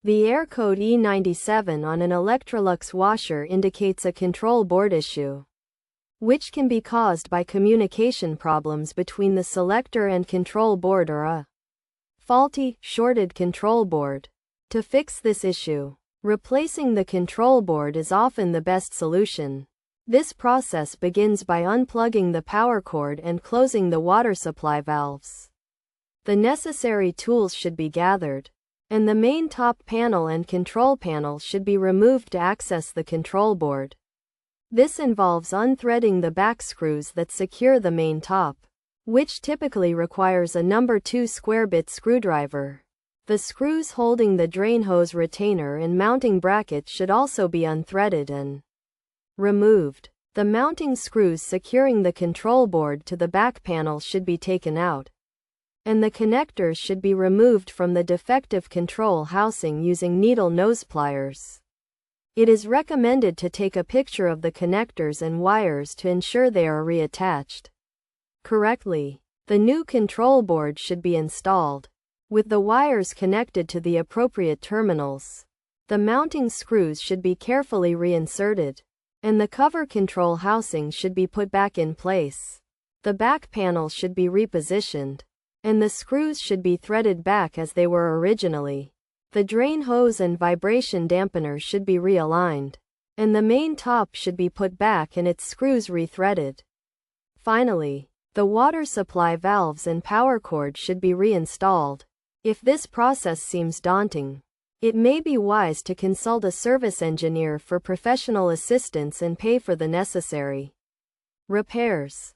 The error code E97 on an Electrolux washer indicates a control board issue, which can be caused by communication problems between the selector and control board or a faulty, shorted control board. To fix this issue, replacing the control board is often the best solution. This process begins by unplugging the power cord and closing the water supply valves. The necessary tools should be gathered, and the main top panel and control panel should be removed to access the control board. This involves unthreading the back screws that secure the main top, which typically requires a number 2 square bit screwdriver. The screws holding the drain hose retainer and mounting bracket should also be unthreaded and removed. The mounting screws securing the control board to the back panel should be taken out, and the connectors should be removed from the defective control housing using needle nose pliers. It is recommended to take a picture of the connectors and wires to ensure they are reattached correctly. The new control board should be installed, with the wires connected to the appropriate terminals. The mounting screws should be carefully reinserted, and the cover control housing should be put back in place. The back panel should be repositioned, and the screws should be threaded back as they were originally. The drain hose and vibration dampener should be realigned, and the main top should be put back and its screws rethreaded. Finally, the water supply valves and power cord should be reinstalled. If this process seems daunting, it may be wise to consult a service engineer for professional assistance and pay for the necessary repairs.